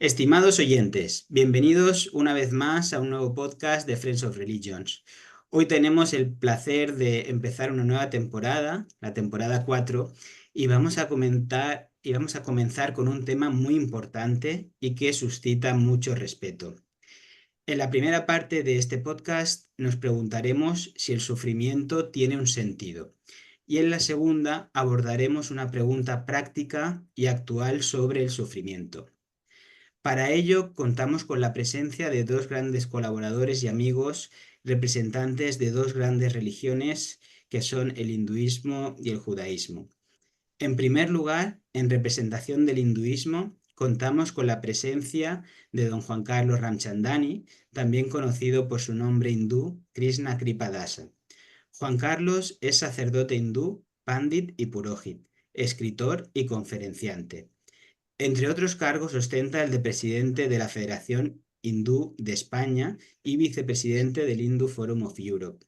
Estimados oyentes, bienvenidos una vez más a un nuevo podcast de Friends of Religions. Hoy tenemos el placer de empezar una nueva temporada, la temporada 4, y vamos a comenzar con un tema muy importante y que suscita mucho respeto. En la primera parte de este podcast nos preguntaremos si el sufrimiento tiene un sentido. Y en la segunda abordaremos una pregunta práctica y actual sobre el sufrimiento. Para ello, contamos con la presencia de dos grandes colaboradores y amigos, representantes de dos grandes religiones que son el hinduismo y el judaísmo. En primer lugar, en representación del hinduismo, contamos con la presencia de don Juan Carlos Ramchandani, también conocido por su nombre hindú, Krishna Kripadasa. Juan Carlos es sacerdote hindú, pandit y purohit, escritor y conferenciante. Entre otros cargos ostenta el de presidente de la Federación Hindú de España y vicepresidente del Hindu Forum of Europe.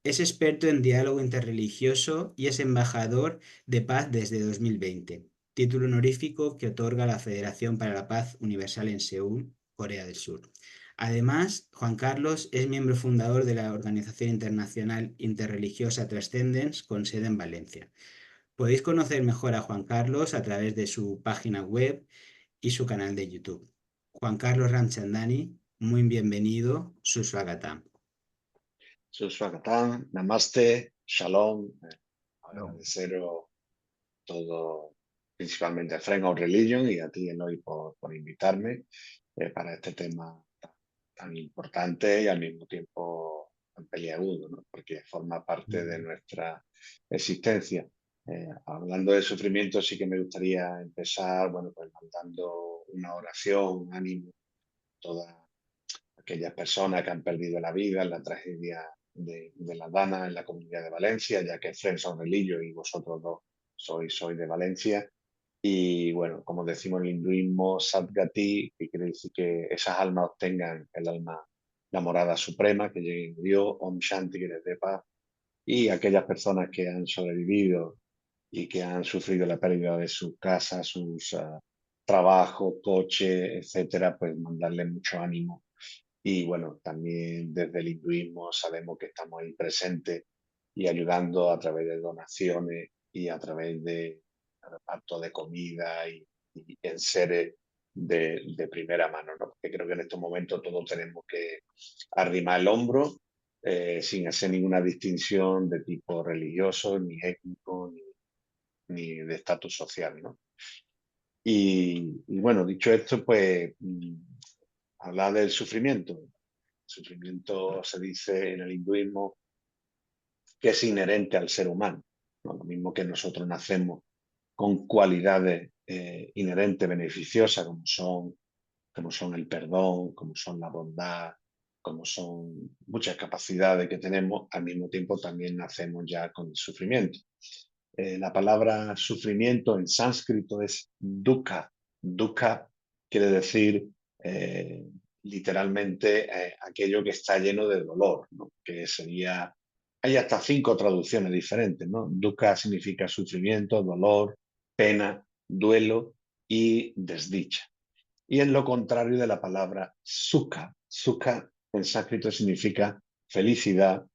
Es experto en diálogo interreligioso y es embajador de paz desde 2020, título honorífico que otorga la Federación para la Paz Universal en Seúl, Corea del Sur. Además, Juan Carlos es miembro fundador de la Organización Internacional Interreligiosa Transcendence con sede en Valencia. Podéis conocer mejor a Juan Carlos a través de su página web y su canal de YouTube. Juan Carlos Ramchandani, muy bienvenido, Suswagatam. Suswagatam, Namaste, Shalom, No. agradeceros todo, principalmente a Friends of Religion y a ti, Eloy, por invitarme para este tema tan importante y al mismo tiempo tan peliagudo, ¿no? Porque forma parte de nuestra existencia. Hablando de sufrimiento, sí que me gustaría empezar, bueno, pues mandando una oración, un ánimo a todas aquellas personas que han perdido la vida en la tragedia de La Dana en la Comunidad de Valencia, ya que Friends of Religion y vosotros dos sois de Valencia. Y bueno, como decimos en el hinduismo, Sadgati, que quiere decir que esas almas obtengan el alma, la morada suprema, que lleguen a Dios, Om Shanti, que les dé paz. Y aquellas personas que han sobrevivido y que han sufrido la pérdida de sus casas, sus trabajos, coches, etcétera, pues mandarles mucho ánimo. Y bueno, también desde el hinduismo sabemos que estamos ahí presentes y ayudando a través de donaciones y a través de reparto de comida y en seres de primera mano, ¿no? Porque creo que en estos momentos todos tenemos que arrimar el hombro sin hacer ninguna distinción de tipo religioso, ni étnico, ni de estatus social, ¿no? Y bueno, dicho esto, pues hablar del sufrimiento. El sufrimiento se dice en el hinduismo que es inherente al ser humano, ¿no? Lo mismo que nosotros nacemos con cualidades inherentes beneficiosas como son el perdón, como son la bondad, como son muchas capacidades que tenemos, al mismo tiempo también nacemos ya con el sufrimiento. La palabra sufrimiento en sánscrito es dukkha. Dukkha quiere decir literalmente aquello que está lleno de dolor, ¿no? Que sería, hay hasta 5 traducciones diferentes, ¿no? Dukkha significa sufrimiento, dolor, pena, duelo y desdicha. Y es lo contrario de la palabra sukha. Sukha en sánscrito significa felicidad,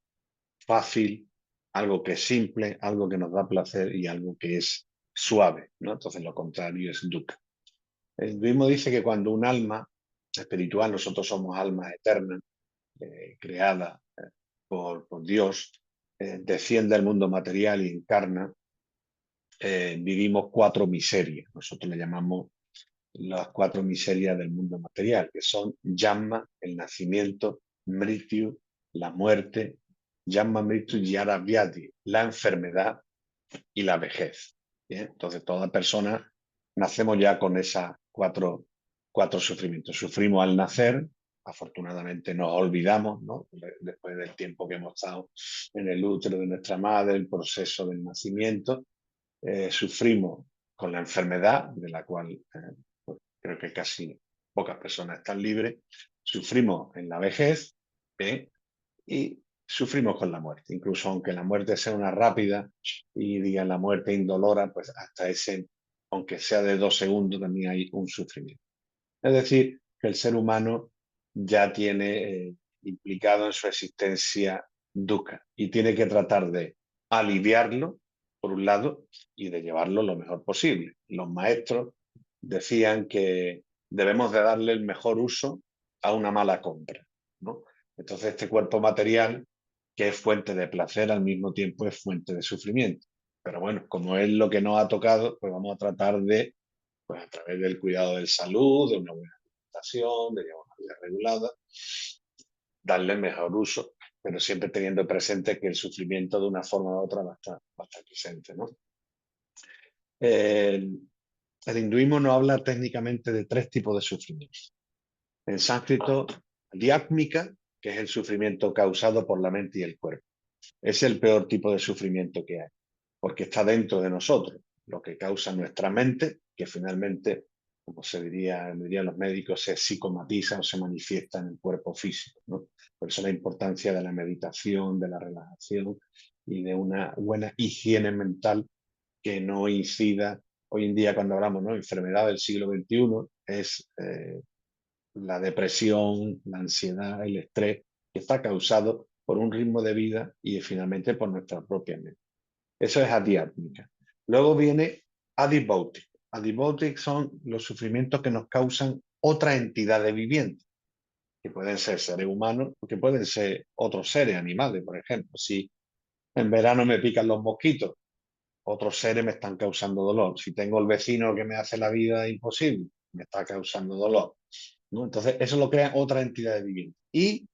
fácil, algo que es simple, algo que nos da placer y algo que es suave, ¿no? Entonces lo contrario es dukkha. El hinduismo dice que cuando un alma espiritual, nosotros somos almas eternas, creadas por Dios, desciende al mundo material y encarna, vivimos 4 miserias. Nosotros le llamamos las 4 miserias del mundo material, que son Janma, el nacimiento, Mrityu, la muerte, Janma, Mrityu, Yara, Vyadi, la enfermedad y la vejez. ¿Bien? Entonces, toda persona nacemos ya con esas cuatro sufrimientos. Sufrimos al nacer, afortunadamente nos olvidamos, ¿no? Después del tiempo que hemos estado en el útero de nuestra madre, el proceso del nacimiento. Sufrimos con la enfermedad, de la cual pues, creo que casi pocas personas están libres. Sufrimos en la vejez y sufrimos con la muerte. Incluso aunque la muerte sea una rápida y digan la muerte indolora, pues hasta ese, aunque sea de 2 segundos, también hay un sufrimiento. Es decir, que el ser humano ya tiene implicado en su existencia dukkha y tiene que tratar de aliviarlo, por un lado, y de llevarlo lo mejor posible. Los maestros decían que debemos de darle el mejor uso a una mala compra, ¿no? Entonces, este cuerpo material, que es fuente de placer, al mismo tiempo es fuente de sufrimiento. Pero bueno, como es lo que nos ha tocado, pues vamos a tratar de, pues a través del cuidado de salud, de una buena alimentación, de llevar una vida regulada, darle el mejor uso, pero siempre teniendo presente que el sufrimiento de una forma u otra va a estar presente, ¿no? El, el hinduismo nos habla técnicamente de tres tipos de sufrimiento. En sánscrito, diátmica, que es el sufrimiento causado por la mente y el cuerpo. Es el peor tipo de sufrimiento que hay, porque está dentro de nosotros, lo que causa nuestra mente, que finalmente, como dirían los médicos, se psicomatiza o se manifiesta en el cuerpo físico, ¿no? Por eso la importancia de la meditación, de la relajación y de una buena higiene mental que no incida. Hoy en día, cuando hablamos, ¿no?, enfermedad del siglo XXI, es la depresión, la ansiedad, el estrés, que está causado por un ritmo de vida y finalmente por nuestra propia mente. Eso es adiátmica. Luego viene adibautic. Adibautic son los sufrimientos que nos causan otras entidades vivientes, que pueden ser seres humanos o que pueden ser otros seres, animales, por ejemplo. Si en verano me pican los mosquitos, otros seres me están causando dolor. Si tengo el vecino que me hace la vida imposible, me está causando dolor, ¿no? Entonces, eso lo crean otras entidades vivientes. Y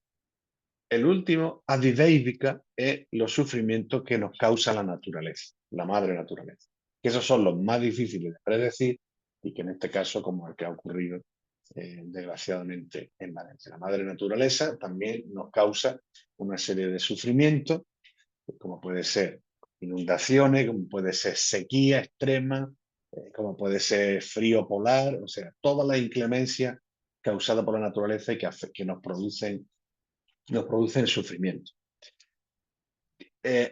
el último, adidéica, es los sufrimientos que nos causa la naturaleza, la madre naturaleza. Que esos son los más difíciles de predecir y que en este caso, como el que ha ocurrido desgraciadamente en Valencia. La madre naturaleza también nos causa una serie de sufrimientos, como puede ser inundaciones, como puede ser sequía extrema, como puede ser frío polar, o sea, todas las inclemencias causadas por la naturaleza y que nos producen sufrimiento. Eh,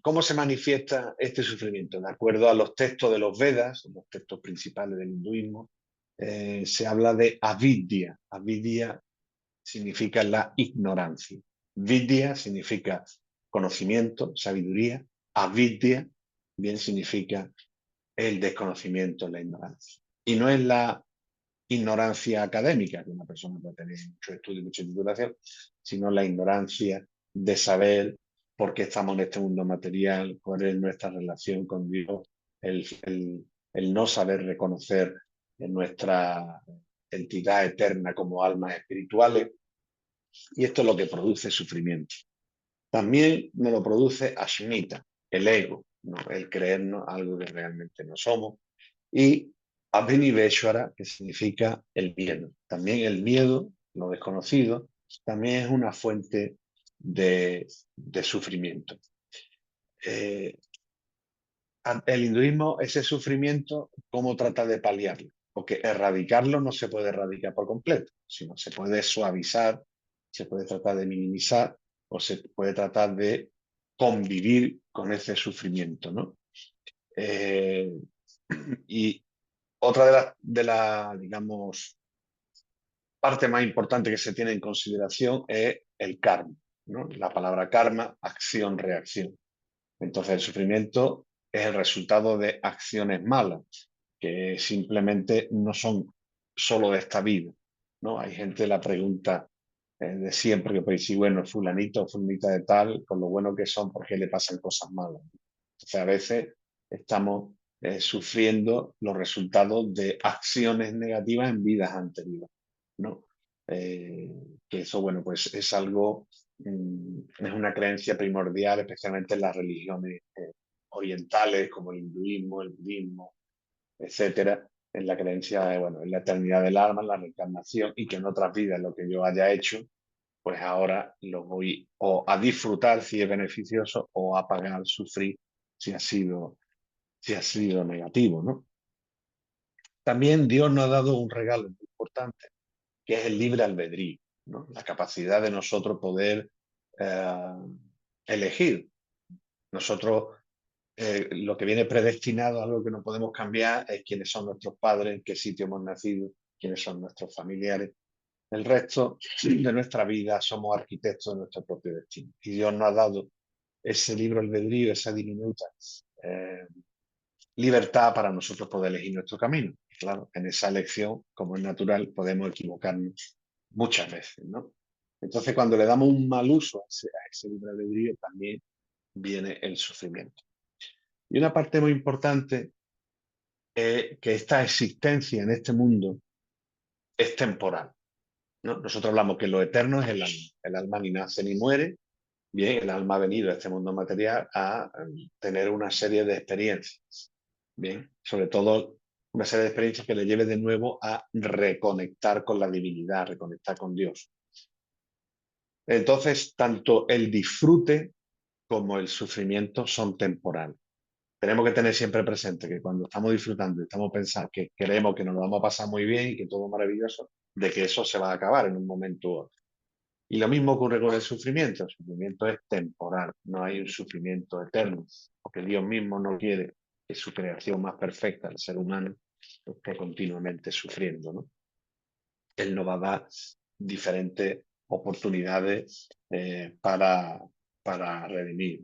¿Cómo se manifiesta este sufrimiento? De acuerdo a los textos de los Vedas, los textos principales del hinduismo, se habla de avidya. Avidya significa la ignorancia. Vidya significa conocimiento, sabiduría. Avidya bien significa el desconocimiento, la ignorancia. Y no es la ignorancia académica, que una persona puede tener mucho estudio, mucha titulación, sino la ignorancia de saber por qué estamos en este mundo material, cuál es nuestra relación con Dios, el no saber reconocer nuestra entidad eterna como almas espirituales, y esto es lo que produce sufrimiento. También nos lo produce Ashmita, el ego, ¿no?, el creernos algo que realmente no somos, y Abhiniveshwara, que significa el miedo. También el miedo, lo desconocido, también es una fuente de sufrimiento. El hinduismo, ese sufrimiento, ¿cómo trata de paliarlo? Porque erradicarlo no se puede erradicar por completo, sino se puede suavizar, se puede tratar de minimizar o se puede tratar de convivir con ese sufrimiento, ¿no? Y otra digamos, parte más importante que se tiene en consideración es el karma, ¿no? La palabra karma, acción-reacción. Entonces, el sufrimiento es el resultado de acciones malas, que simplemente no son solo de esta vida, ¿no? Hay gente, la pregunta de siempre, que puede decir, bueno, fulanito o fulanita de tal, con lo bueno que son, ¿por qué le pasan cosas malas? Entonces, a veces estamos sufriendo los resultados de acciones negativas en vidas anteriores, ¿no? Que eso, bueno, pues es algo, es una creencia primordial, especialmente en las religiones orientales, como el hinduismo, el budismo, etcétera, en la creencia de, bueno, en la eternidad del alma, en la reencarnación, y que en otras vidas lo que yo haya hecho, pues ahora lo voy o a disfrutar si es beneficioso o a pagar, sufrir si ha sido negativo, ¿no? También Dios nos ha dado un regalo muy importante, que es el libre albedrío, ¿no? La capacidad de nosotros poder eh, elegir. Nosotros, lo que viene predestinado, algo que no podemos cambiar, es quiénes son nuestros padres, en qué sitio hemos nacido, quiénes son nuestros familiares. El resto de nuestra vida somos arquitectos de nuestro propio destino. Y Dios nos ha dado ese libre albedrío, esa diminuta libertad para nosotros poder elegir nuestro camino. Y claro, en esa elección, como es natural, podemos equivocarnos muchas veces, ¿no? Entonces, cuando le damos un mal uso a ese libre albedrío, también viene el sufrimiento. Y una parte muy importante es que esta existencia en este mundo es temporal, ¿no? Nosotros hablamos que lo eterno es el alma. El alma ni nace ni muere. Bien, el alma ha venido a este mundo material a tener una serie de experiencias. Bien, sobre todo una serie de experiencias que le lleve de nuevo a reconectar con la divinidad, reconectar con Dios. Entonces, tanto el disfrute como el sufrimiento son temporales. Tenemos que tener siempre presente que cuando estamos disfrutando y estamos pensando que queremos que nos lo vamos a pasar muy bien y que todo es maravilloso, de que eso se va a acabar en un momento u otro. Y lo mismo ocurre con el sufrimiento. El sufrimiento es temporal, no hay un sufrimiento eterno, porque Dios mismo no quiere que su creación más perfecta, el ser humano, esté continuamente sufriendo, ¿no? Él nos va a dar diferentes oportunidades para redimir.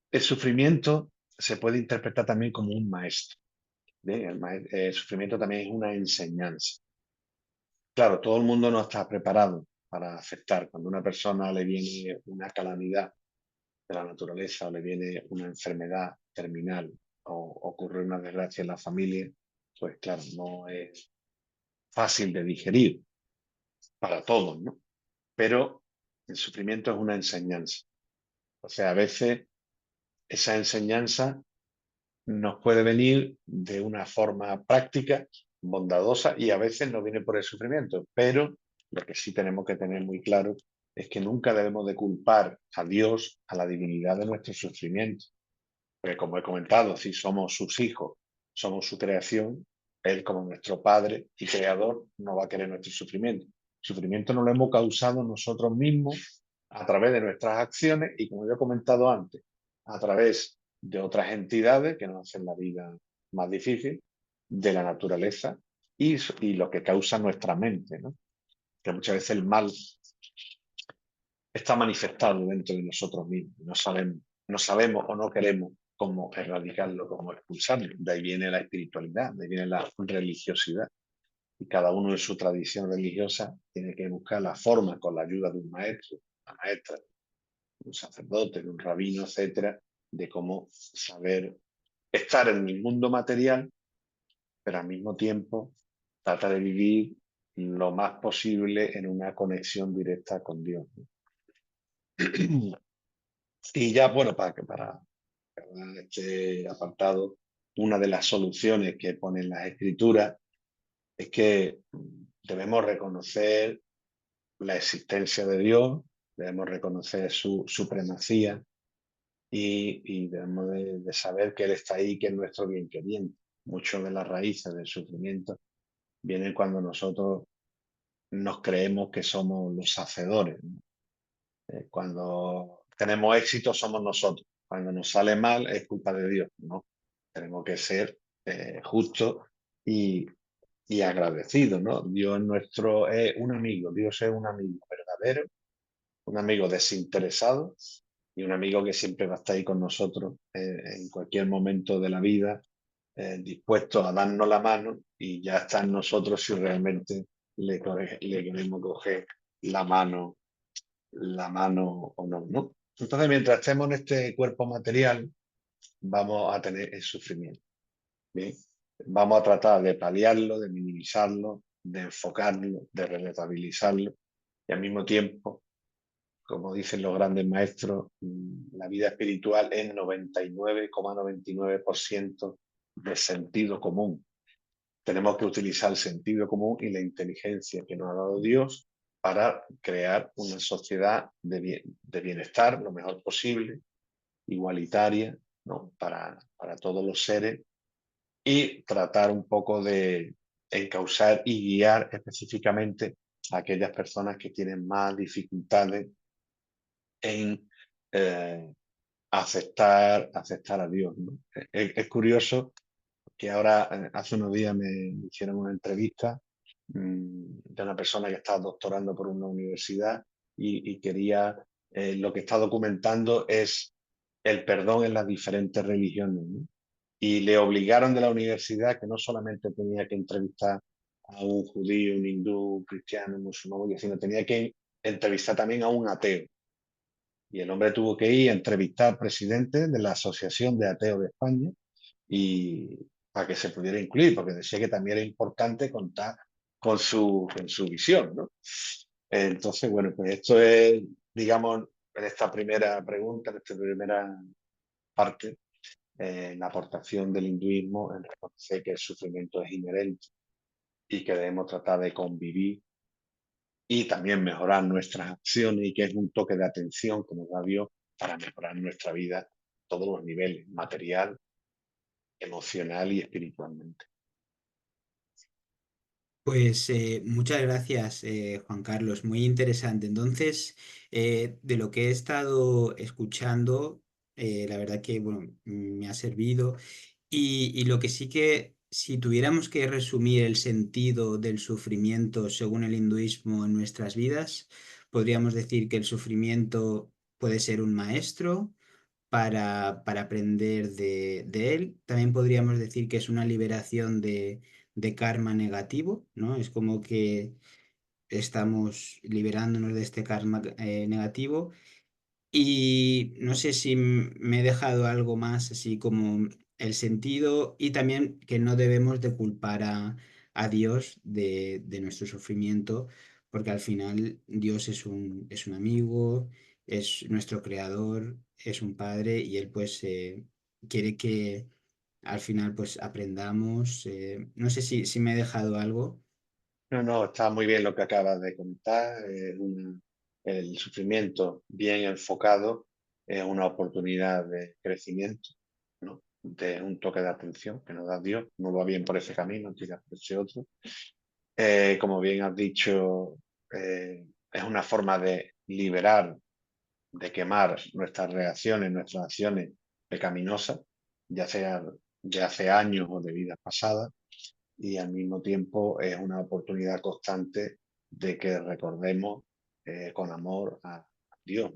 El sufrimiento se puede interpretar también como un maestro. ¿Bien? El sufrimiento también es una enseñanza. Claro, todo el mundo no está preparado para aceptar cuando a una persona le viene una calamidad de la naturaleza o le viene una enfermedad terminal o ocurre una desgracia en la familia, pues claro, no es fácil de digerir para todos, ¿no? Pero el sufrimiento es una enseñanza. O sea, a veces esa enseñanza nos puede venir de una forma práctica, bondadosa, y a veces no viene por el sufrimiento. Pero lo que sí tenemos que tener muy claro es que nunca debemos de culpar a Dios, a la divinidad de nuestro sufrimiento. Porque como he comentado, si somos sus hijos, somos su creación, Él como nuestro Padre y Creador no va a querer nuestro sufrimiento. El sufrimiento no lo hemos causado nosotros mismos a través de nuestras acciones y, como yo he comentado antes, a través de otras entidades que nos hacen la vida más difícil, de la naturaleza y lo que causa nuestra mente, ¿no? Que muchas veces el mal está manifestado dentro de nosotros mismos. No sabemos o no queremos cómo erradicarlo, cómo expulsarlo. De ahí viene la espiritualidad, de ahí viene la religiosidad. Y cada uno en su tradición religiosa tiene que buscar la forma con la ayuda de un maestro, una maestra, un sacerdote, un rabino, etcétera, de cómo saber estar en el mundo material, pero al mismo tiempo trata de vivir lo más posible en una conexión directa con Dios. Y ya, bueno, para este apartado, una de las soluciones que ponen las escrituras es que debemos reconocer la existencia de Dios, debemos reconocer su supremacía y debemos de saber que Él está ahí, que es nuestro bien queriente. Muchas de las raíces del sufrimiento vienen cuando nosotros nos creemos que somos los hacedores, ¿no? Cuando tenemos éxito somos nosotros. Cuando nos sale mal es culpa de Dios, ¿no? Tenemos que ser justos y, y agradecidos, ¿no? Dios nuestro es un amigo, Dios es un amigo verdadero, un amigo desinteresado y un amigo que siempre va a estar ahí con nosotros en cualquier momento de la vida, dispuesto a darnos la mano y ya está en nosotros si realmente le queremos coger la mano o no, ¿no? Entonces, mientras estemos en este cuerpo material, vamos a tener el sufrimiento. ¿Bien? Vamos a tratar de paliarlo, de minimizarlo, de enfocarlo, de rentabilizarlo y al mismo tiempo, como dicen los grandes maestros, la vida espiritual es 99,99% de sentido común. Tenemos que utilizar el sentido común y la inteligencia que nos ha dado Dios para crear una sociedad de bienestar lo mejor posible, igualitaria, ¿no? Para todos los seres y tratar un poco de encauzar y guiar específicamente a aquellas personas que tienen más dificultades en aceptar a Dios, ¿no? Es curioso que ahora, hace unos días me hicieron una entrevista de una persona que está doctorando por una universidad y quería, lo que está documentando es el perdón en las diferentes religiones, ¿no? Y le obligaron de la universidad que no solamente tenía que entrevistar a un judío, un hindú, un cristiano, un musulmán, sino tenía que entrevistar también a un ateo. Y el hombre tuvo que ir a entrevistar al presidente de la Asociación de Ateos de España y para que se pudiera incluir, porque decía que también era importante contar con su visión, ¿no? Entonces, bueno, pues esto es, digamos, en esta primera pregunta, en esta primera parte, la aportación del hinduismo en reconocer que el sufrimiento es inherente y que debemos tratar de convivir y también mejorar nuestras acciones y que es un toque de atención que nos da Dios para mejorar nuestra vida a todos los niveles, material, emocional y espiritualmente. Pues muchas gracias, Juan Carlos, muy interesante. Entonces, de lo que he estado escuchando, la verdad que bueno, me ha servido. Y lo que sí que, si tuviéramos que resumir el sentido del sufrimiento según el hinduismo en nuestras vidas, podríamos decir que el sufrimiento puede ser un maestro para aprender de él. También podríamos decir que es una liberación de karma negativo, ¿no? Es como que estamos liberándonos de este karma negativo. Y no sé si me he dejado algo más, así como el sentido y también que no debemos de culpar a Dios de nuestro sufrimiento, porque al final Dios es un amigo, es nuestro creador, es un padre y Él pues quiere que al final pues aprendamos. No sé si me he dejado algo. No, no, está muy bien lo que acabas de comentar. El sufrimiento bien enfocado es una oportunidad de crecimiento, ¿no? De un toque de atención que nos da Dios. No va bien por ese camino, tira por ese otro. Como bien has dicho, es una forma de liberar, de quemar nuestras reacciones, nuestras acciones pecaminosas, ya sea de hace años o de vidas pasadas y al mismo tiempo es una oportunidad constante de que recordemos con amor a Dios.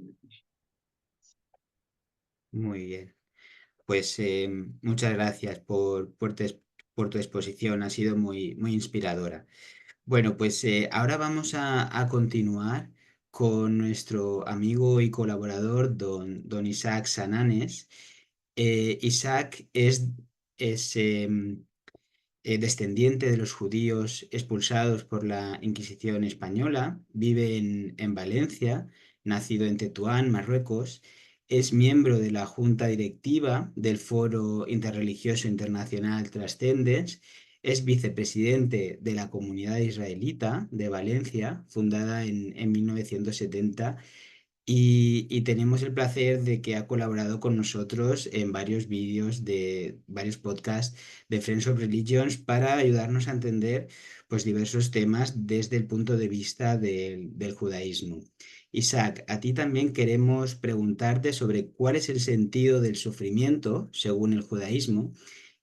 Muy bien. Pues muchas gracias por tu exposición, ha sido muy inspiradora. Bueno, pues ahora vamos a continuar con nuestro amigo y colaborador, don Isaac Sananes. Isaac es descendiente de los judíos expulsados por la Inquisición española, vive en Valencia, nacido en Tetuán, Marruecos, es miembro de la junta directiva del Foro Interreligioso Internacional Trascendens, es vicepresidente de la Comunidad Israelita de Valencia, fundada en 1970 y tenemos el placer de que ha colaborado con nosotros en varios vídeos de varios podcasts de Friends of Religions para ayudarnos a entender pues, diversos temas desde el punto de vista del judaísmo. Isaac, a ti también queremos preguntarte sobre cuál es el sentido del sufrimiento según el judaísmo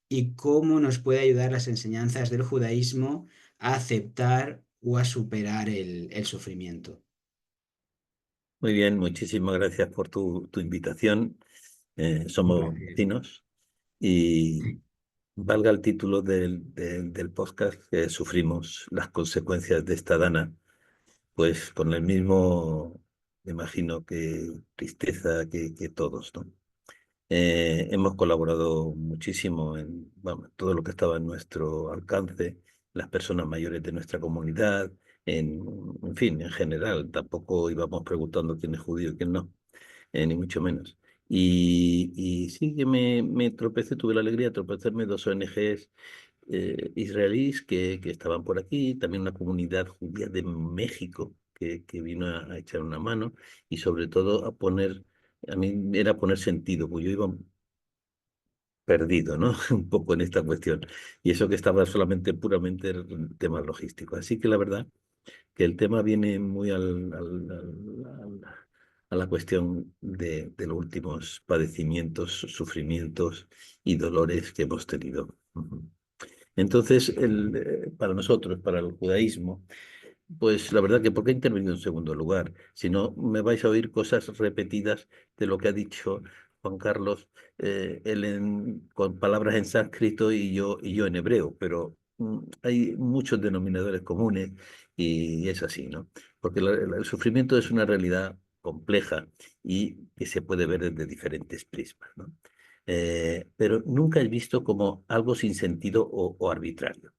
y cómo nos puede ayudar las enseñanzas del judaísmo a aceptar o a superar el sufrimiento. Muy bien, muchísimas gracias por tu invitación. Un Somos placer. vecinos y valga el título del podcast, que sufrimos las consecuencias de esta dana, pues con el mismo, me imagino, que tristeza que todos, ¿no? Hemos colaborado muchísimo en vamos, todo lo que estaba en nuestro alcance, las personas mayores de nuestra comunidad, en fin, en general. Tampoco íbamos preguntando quién es judío y quién no, ni mucho menos. Y sí que me tropecé, tuve la alegría de tropezarme dos ONGs israelíes que estaban por aquí, también una comunidad judía de México que vino a echar una mano y sobre todo a mí era poner sentido, pues yo iba perdido, ¿no? Un poco en esta cuestión. Y eso que estaba solamente puramente en temas logísticos. Así que la verdad que el tema viene muy a la cuestión de los últimos padecimientos, sufrimientos y dolores que hemos tenido. Ujú. Entonces, para nosotros, para el judaísmo, pues la verdad que ¿por qué he intervenido en segundo lugar? Si no, me vais a oír cosas repetidas de lo que ha dicho Juan Carlos, él con palabras en sánscrito y yo en hebreo, pero hay muchos denominadores comunes y es así, ¿no? Porque el sufrimiento es una realidad compleja y que se puede ver desde diferentes prismas, ¿no? Pero nunca es visto como algo sin sentido o arbitrario.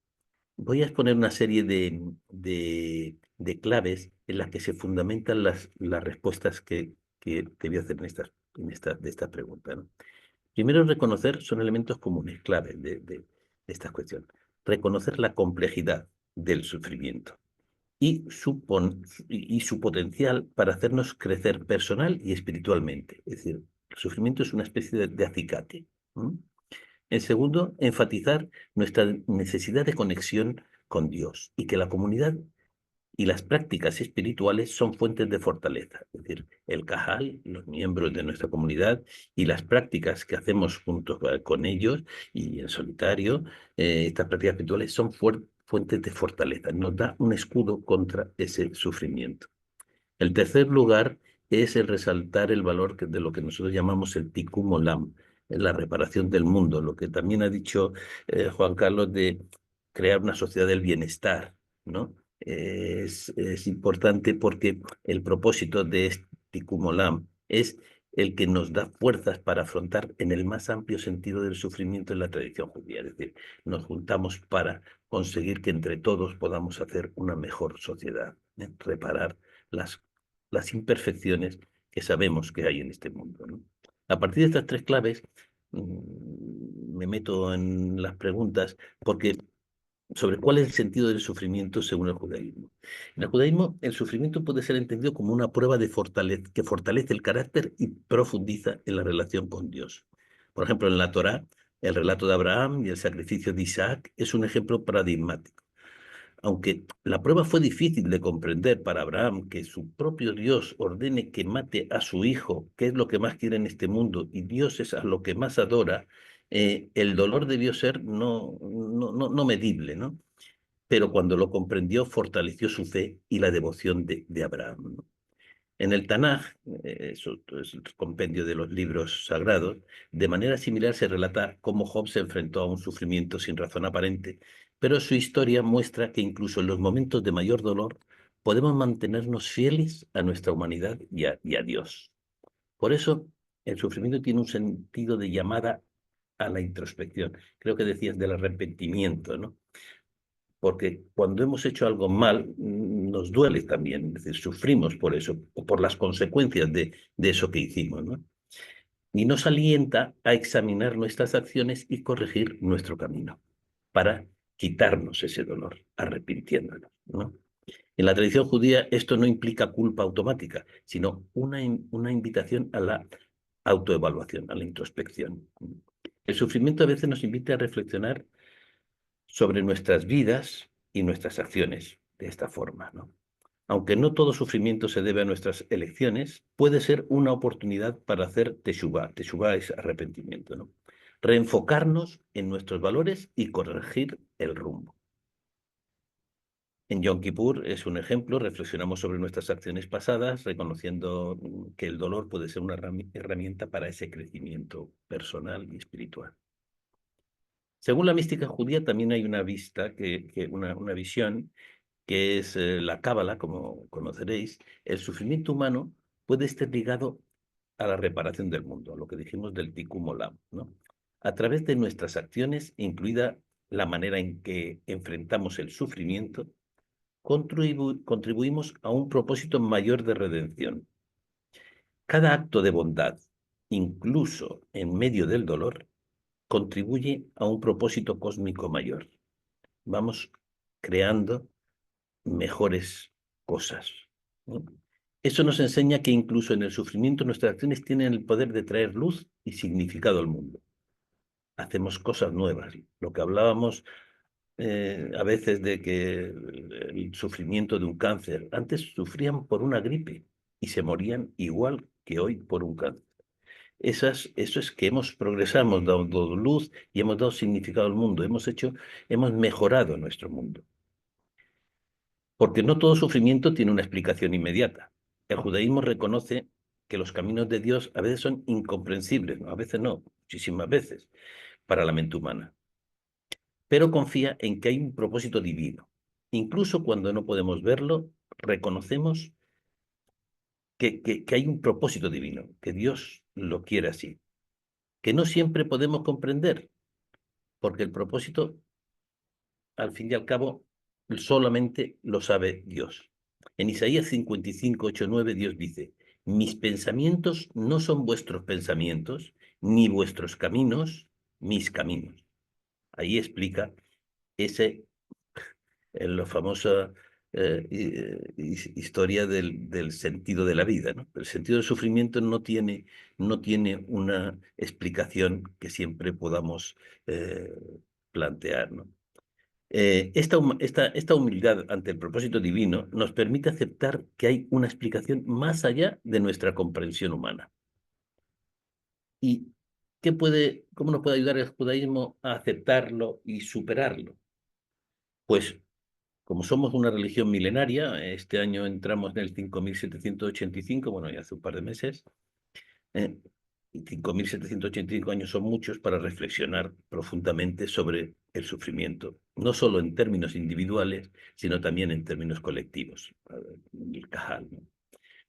Voy a exponer una serie de claves en las que se fundamentan las respuestas que te voy a hacer de esta pregunta, ¿no? Primero, reconocer son elementos comunes, claves de esta cuestión. Reconocer la complejidad del sufrimiento y su potencial para hacernos crecer personal y espiritualmente. Es decir, el sufrimiento es una especie de acicate. ¿M? En segundo, enfatizar nuestra necesidad de conexión con Dios y que la comunidad y las prácticas espirituales son fuentes de fortaleza. Es decir, el Cajal, los miembros de nuestra comunidad y las prácticas que hacemos juntos con ellos y en solitario, estas prácticas espirituales son fuentes de fortaleza. Nos da un escudo contra ese sufrimiento. El tercer lugar es el resaltar el valor de lo que nosotros llamamos el tikkun olam, la reparación del mundo, lo que también ha dicho Juan Carlos de crear una sociedad del bienestar, ¿no? Es importante porque el propósito de este tikkun olam es el que nos da fuerzas para afrontar en el más amplio sentido del sufrimiento en la tradición judía. Es decir, nos juntamos para conseguir que entre todos podamos hacer una mejor sociedad, reparar las imperfecciones que sabemos que hay en este mundo, ¿no? A partir de estas tres claves, me meto en las preguntas porque sobre cuál es el sentido del sufrimiento según el judaísmo. En el judaísmo, el sufrimiento puede ser entendido como una prueba que fortalece el carácter y profundiza en la relación con Dios. Por ejemplo, en la Torá, el relato de Abraham y el sacrificio de Isaac es un ejemplo paradigmático. Aunque la prueba fue difícil de comprender para Abraham, que su propio Dios ordene que mate a su hijo, que es lo que más quiere en este mundo, y Dios es a lo que más adora, el dolor debió ser no medible, ¿no? Pero cuando lo comprendió, fortaleció su fe y la devoción de Abraham, ¿no? En el Tanaj, eso es el compendio de los libros sagrados, de manera similar se relata cómo Job se enfrentó a un sufrimiento sin razón aparente, pero su historia muestra que incluso en los momentos de mayor dolor podemos mantenernos fieles a nuestra humanidad y a Dios. Por eso, el sufrimiento tiene un sentido de llamada a la introspección. Creo que decías del arrepentimiento, ¿no? Porque cuando hemos hecho algo mal, nos duele también, es decir, sufrimos por eso, o por las consecuencias de eso que hicimos, ¿no? Y nos alienta a examinar nuestras acciones y corregir nuestro camino para quitarnos ese dolor, arrepintiéndonos, ¿no? En la tradición judía esto no implica culpa automática, sino una invitación a la autoevaluación, a la introspección. El sufrimiento a veces nos invita a reflexionar sobre nuestras vidas y nuestras acciones de esta forma, ¿no? Aunque no todo sufrimiento se debe a nuestras elecciones, puede ser una oportunidad para hacer teshuvá. Teshuvá es arrepentimiento, ¿no? Reenfocarnos en nuestros valores y corregir el rumbo. En Yom Kippur es un ejemplo, reflexionamos sobre nuestras acciones pasadas, reconociendo que el dolor puede ser una herramienta para ese crecimiento personal y espiritual. Según la mística judía, también hay una una visión que es la Cábala, como conoceréis. El sufrimiento humano puede estar ligado a la reparación del mundo, a lo que dijimos del Tikkun Olam, ¿no? A través de nuestras acciones, incluida la manera en que enfrentamos el sufrimiento, contribuimos a un propósito mayor de redención. Cada acto de bondad, incluso en medio del dolor, contribuye a un propósito cósmico mayor. Vamos creando mejores cosas, ¿no? Eso nos enseña que incluso en el sufrimiento nuestras acciones tienen el poder de traer luz y significado al mundo. Hacemos cosas nuevas. Lo que hablábamos a veces de que el sufrimiento de un cáncer, antes sufrían por una gripe y se morían igual que hoy por un cáncer. eso es que hemos progresado, hemos dado luz y hemos dado significado al mundo, hemos mejorado nuestro mundo. Porque no todo sufrimiento tiene una explicación inmediata. El judaísmo reconoce que los caminos de Dios a veces son incomprensibles, ¿no? A veces no, muchísimas veces, para la mente humana. Pero confía en que hay un propósito divino. Incluso cuando no podemos verlo, reconocemos que hay un propósito divino, que Dios lo quiere así, que no siempre podemos comprender, porque el propósito, al fin y al cabo, solamente lo sabe Dios. En Isaías 55, 8, 9, Dios dice: mis pensamientos no son vuestros pensamientos, ni vuestros caminos, mis caminos. Ahí explica ese, la famosa historia del sentido de la vida, ¿no? El sentido del sufrimiento no tiene una explicación que siempre podamos eh, plantear, ¿no? Esta humildad ante el propósito divino nos permite aceptar que hay una explicación más allá de nuestra comprensión humana. ¿Y cómo nos puede ayudar el judaísmo a aceptarlo y superarlo? Pues como somos una religión milenaria, este año entramos en el 5785, bueno, ya hace un par de meses, eh, 5.785 años son muchos para reflexionar profundamente sobre el sufrimiento, no solo en términos individuales, sino también en términos colectivos. El Cajal, ¿no?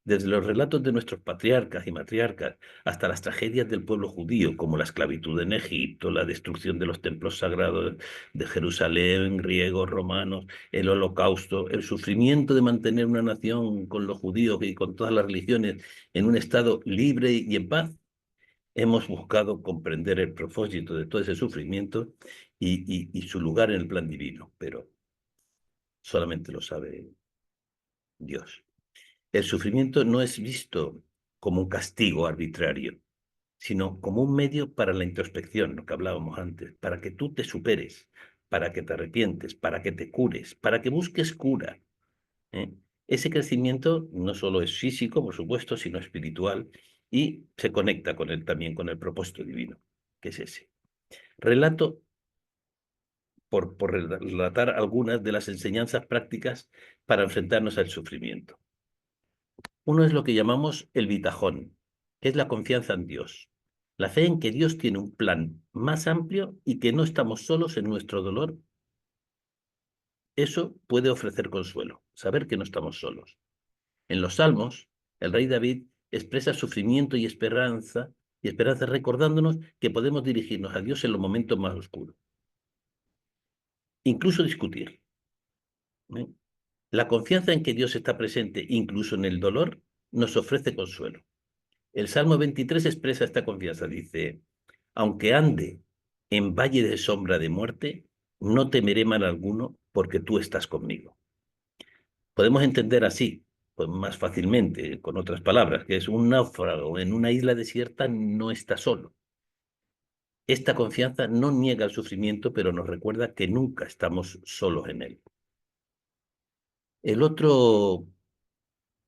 Desde los relatos de nuestros patriarcas y matriarcas hasta las tragedias del pueblo judío, como la esclavitud en Egipto, la destrucción de los templos sagrados de Jerusalén, griegos, romanos, el holocausto, el sufrimiento de mantener una nación con los judíos y con todas las religiones en un estado libre y en paz, hemos buscado comprender el propósito de todo ese sufrimiento y su lugar en el plan divino, pero solamente lo sabe Dios. El sufrimiento no es visto como un castigo arbitrario, sino como un medio para la introspección, lo que hablábamos antes, para que tú te superes, para que te arrepientes, para que te cures, para que busques cura, ¿eh? Ese crecimiento no solo es físico, por supuesto, sino espiritual y se conecta con él también, con el propósito divino, que es ese. Relato por relatar algunas de las enseñanzas prácticas para enfrentarnos al sufrimiento. Uno es lo que llamamos el bitajón, que es la confianza en Dios. La fe en que Dios tiene un plan más amplio y que no estamos solos en nuestro dolor. Eso puede ofrecer consuelo, saber que no estamos solos. En los Salmos, el rey David expresa sufrimiento y esperanza recordándonos que podemos dirigirnos a Dios en los momentos más oscuros. Incluso discutir, ¿eh? La confianza en que Dios está presente incluso en el dolor nos ofrece consuelo. El Salmo 23 expresa esta confianza, dice: aunque ande en valle de sombra de muerte, no temeré mal alguno, porque tú estás conmigo. Podemos entender así, pues más fácilmente, con otras palabras, que es un náufrago en una isla desierta no está solo. Esta confianza no niega el sufrimiento, pero nos recuerda que nunca estamos solos en él. El otro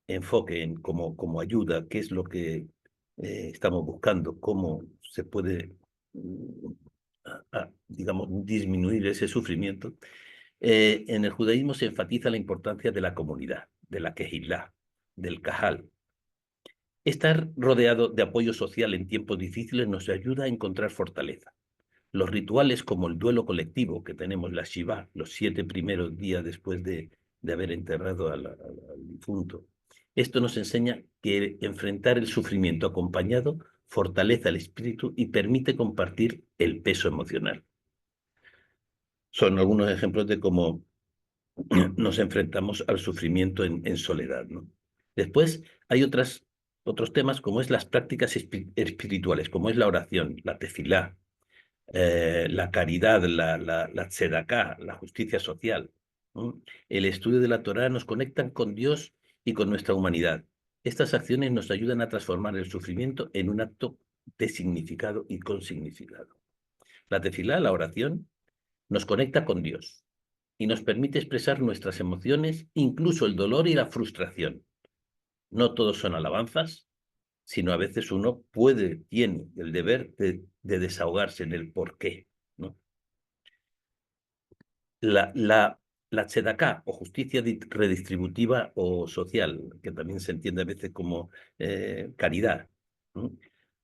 enfoque como ayuda, que es lo que estamos buscando, cómo se puede, digamos, disminuir ese sufrimiento. En el judaísmo se enfatiza la importancia de la comunidad, de la Kehilá, del Kahal. Estar rodeado de apoyo social en tiempos difíciles nos ayuda a encontrar fortaleza. Los rituales como el duelo colectivo que tenemos, la Shiva, los 7 primeros días después de haber enterrado al difunto, esto nos enseña que enfrentar el sufrimiento acompañado fortalece el espíritu y permite compartir el peso emocional. Son algunos ejemplos de cómo nos enfrentamos al sufrimiento en soledad, ¿no? Después hay otros temas como es las prácticas espirituales, como es la oración, la tefilá, la caridad, la tzedaká, la justicia social, ¿no? El estudio de la Torá nos conectan con Dios y con nuestra humanidad. Estas acciones nos ayudan a transformar el sufrimiento en un acto de significado y con significado. La tefilá, la oración, nos conecta con Dios y nos permite expresar nuestras emociones, incluso el dolor y la frustración. No todos son alabanzas, sino a veces uno tiene el deber de desahogarse en el porqué, ¿no? La tzedaká, o justicia redistributiva o social, que también se entiende a veces como caridad, ¿no?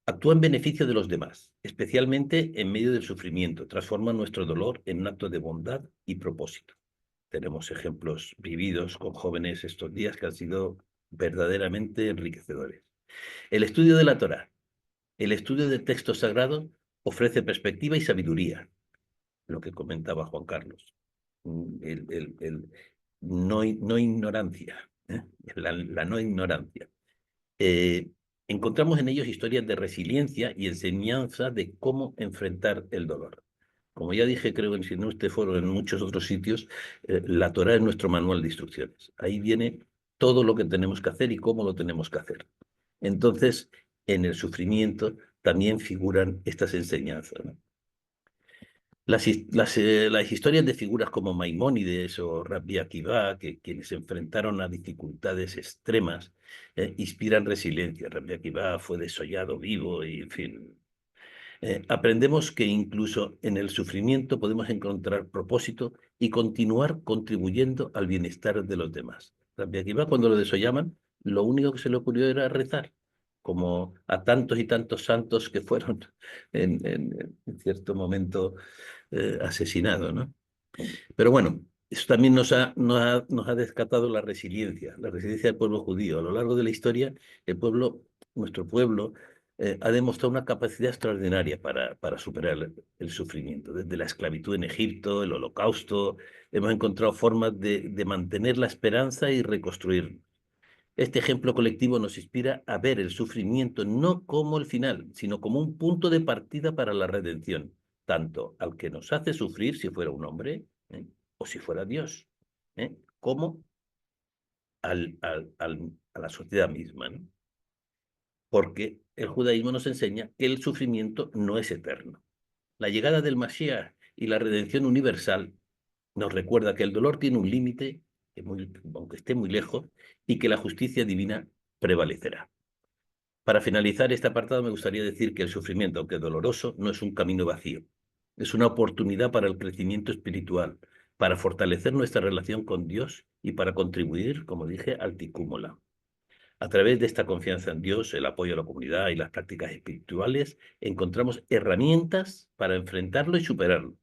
Actúa en beneficio de los demás, especialmente en medio del sufrimiento. Transforma nuestro dolor en un acto de bondad y propósito. Tenemos ejemplos vividos con jóvenes estos días que han sido verdaderamente enriquecedores. El estudio de la Torá, el estudio del texto sagrado, ofrece perspectiva y sabiduría, lo que comentaba Juan Carlos. No ignorancia, ¿eh? La no ignorancia. Eh, Encontramos en ellos historias de resiliencia y enseñanza de cómo enfrentar el dolor. Como ya dije, creo en este foro, en muchos otros sitios, la Torá es nuestro manual de instrucciones. Ahí viene todo lo que tenemos que hacer y cómo lo tenemos que hacer. Entonces, en el sufrimiento también figuran estas enseñanzas, ¿no? Las historias de figuras como Maimónides o Rabbi Akiva, quienes se enfrentaron a dificultades extremas, inspiran resiliencia. Rabbi Akiva fue desollado vivo y, en fin. Aprendemos que incluso en el sufrimiento podemos encontrar propósito y continuar contribuyendo al bienestar de los demás. Rabbi Akiva, cuando lo desollaban, lo único que se le ocurrió era rezar, como a tantos y tantos santos que fueron en cierto momento asesinado, ¿no? Pero bueno, eso también nos ha descartado la resiliencia del pueblo judío. A lo largo de la historia, nuestro pueblo, ha demostrado una capacidad extraordinaria para superar el sufrimiento. Desde la esclavitud en Egipto, el Holocausto, hemos encontrado formas de mantener la esperanza y reconstruir. Este ejemplo colectivo nos inspira a ver el sufrimiento no como el final, sino como un punto de partida para la redención, tanto al que nos hace sufrir si fuera un hombre, o si fuera Dios, como a la sociedad misma, ¿no? Porque el judaísmo nos enseña que el sufrimiento no es eterno. La llegada del Mashiach y la redención universal nos recuerda que el dolor tiene un límite, aunque esté muy lejos, y que la justicia divina prevalecerá. Para finalizar este apartado, me gustaría decir que el sufrimiento, aunque doloroso, no es un camino vacío. Es una oportunidad para el crecimiento espiritual, para fortalecer nuestra relación con Dios y para contribuir, como dije, al Tikkun Olam. A través de esta confianza en Dios, el apoyo a la comunidad y las prácticas espirituales, encontramos herramientas para enfrentarlo y superarlo.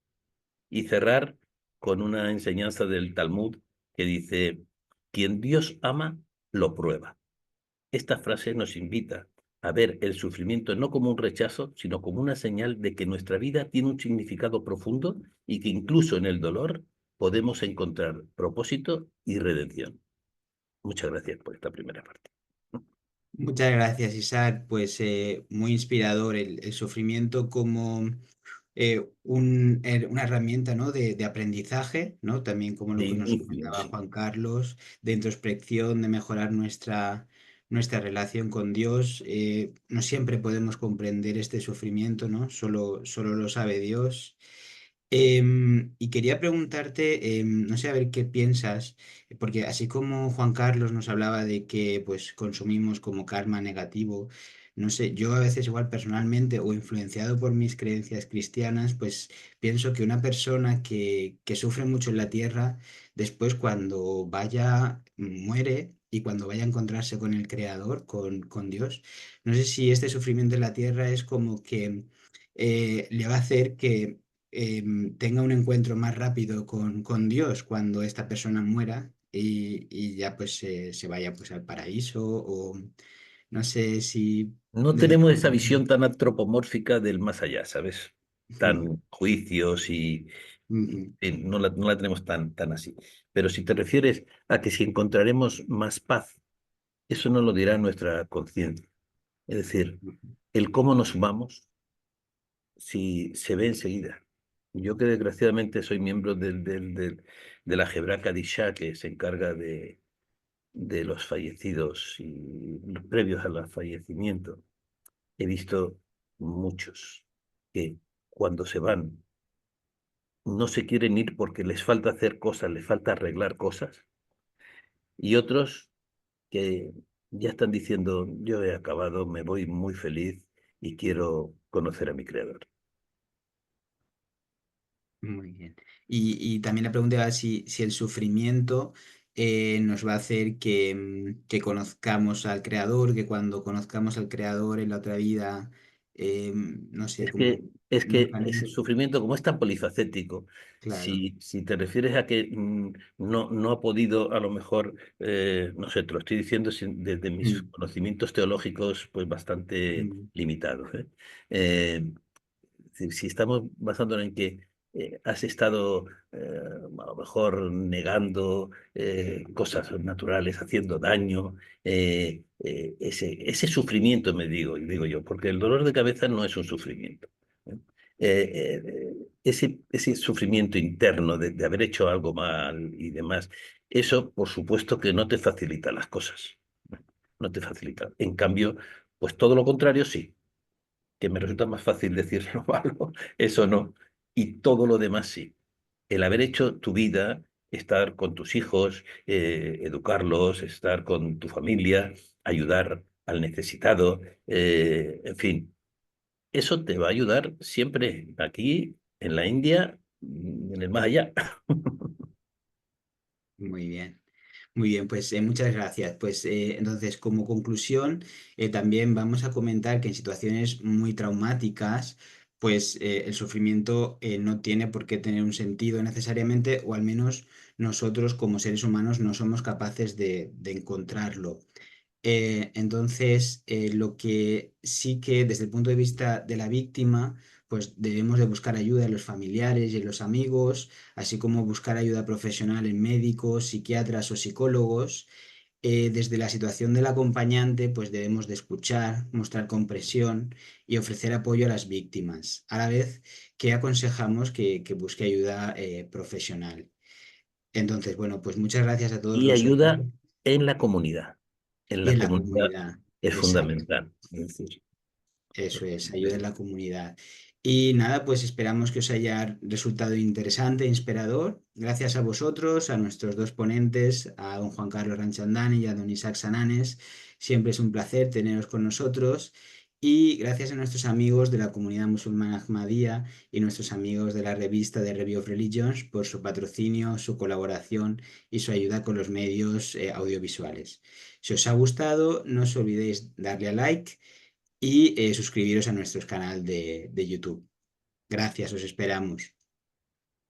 Y cerrar con una enseñanza del Talmud que dice: quien Dios ama, lo prueba. Esta frase nos invita a ver el sufrimiento no como un rechazo, sino como una señal de que nuestra vida tiene un significado profundo y que incluso en el dolor podemos encontrar propósito y redención. Muchas gracias por esta primera parte. Muchas gracias, Isaac. Pues muy inspirador el sufrimiento como una herramienta, ¿no? de aprendizaje, ¿no? También como De lo que nos inicio, comentaba sí. Juan Carlos, de introspección, de mejorar nuestra relación con Dios. No siempre podemos comprender este sufrimiento, ¿no? Solo lo sabe Dios. Y quería preguntarte, no sé, a ver qué piensas, porque así como Juan Carlos nos hablaba de que pues consumimos como karma negativo, no sé, yo a veces igual personalmente o influenciado por mis creencias cristianas, pues pienso que una persona que sufre mucho en la tierra, después cuando muere y cuando vaya a encontrarse con el Creador, con Dios, no sé si este sufrimiento en la tierra es como que le va a hacer que tenga un encuentro más rápido con Dios cuando esta persona muera y ya pues se vaya pues al paraíso o no sé si No desde tenemos tu esa opinión. visión tan antropomórfica del más allá, ¿sabes? Tan juicios Ujú, no la tenemos tan así. Pero si te refieres a que si encontraremos más paz, eso no lo dirá nuestra conciencia. Es decir, ujú, el cómo nos sumamos, si se ve enseguida. Yo que desgraciadamente soy miembro de la Hebra Kadishá, que se encarga de los fallecidos y los previos al fallecimiento, he visto muchos que cuando se van no se quieren ir porque les falta hacer cosas, les falta arreglar cosas, y otros que ya están diciendo, yo he acabado, me voy muy feliz y quiero conocer a mi creador. Muy bien. Y también la pregunta era si el sufrimiento nos va a hacer que conozcamos al creador, que cuando conozcamos al creador en la otra vida, no sé, Es como que, es nos que ese van... sufrimiento, como es tan polifacético, Claro. si te refieres a que no ha podido, a lo mejor, no sé, te lo estoy diciendo desde mis Mm, conocimientos teológicos, pues bastante mm, limitados, ¿eh? Eh, si estamos basándonos en que has estado a lo mejor negando cosas naturales, haciendo daño, ese sufrimiento, digo yo, porque el dolor de cabeza no es un sufrimiento. ¿Eh? Ese sufrimiento interno de haber hecho algo mal y demás, eso por supuesto que no te facilita las cosas. No te facilita. En cambio, pues todo lo contrario sí, que me resulta más fácil decir lo malo, eso no. Y todo lo demás sí. El haber hecho tu vida, estar con tus hijos, educarlos, estar con tu familia, ayudar al necesitado, en fin, eso te va a ayudar siempre aquí, en la India, en el más allá. muy bien. Muy bien, pues muchas gracias. Pues entonces, como conclusión, también vamos a comentar que en situaciones muy traumáticas, pues el sufrimiento no tiene por qué tener un sentido necesariamente, o al menos nosotros como seres humanos no somos capaces de encontrarlo. Entonces, lo que sí que desde el punto de vista de la víctima, pues debemos de buscar ayuda en los familiares y en los amigos, así como buscar ayuda profesional en médicos, psiquiatras o psicólogos. Desde la situación del acompañante, pues debemos de escuchar, mostrar comprensión y ofrecer apoyo a las víctimas, a la vez que aconsejamos que busque ayuda profesional. Entonces, bueno, pues muchas gracias a todos Y los ayuda oyentes en la comunidad. En y la en la comunidad comunidad. es Exacto. fundamental. Es decir, Eso es, ayuda en la comunidad. Y nada, pues esperamos que os haya resultado interesante e inspirador. Gracias a vosotros, a nuestros dos ponentes, a don Juan Carlos Ranchandani y a don Isaac Sananes. Siempre es un placer teneros con nosotros. Y gracias a nuestros amigos de la comunidad musulmana Ahmadía y nuestros amigos de la revista de Review of Religions por su patrocinio, su colaboración y su ayuda con los medios audiovisuales. Si os ha gustado, no os olvidéis darle a like y suscribiros a nuestro canal de YouTube. Gracias, os esperamos.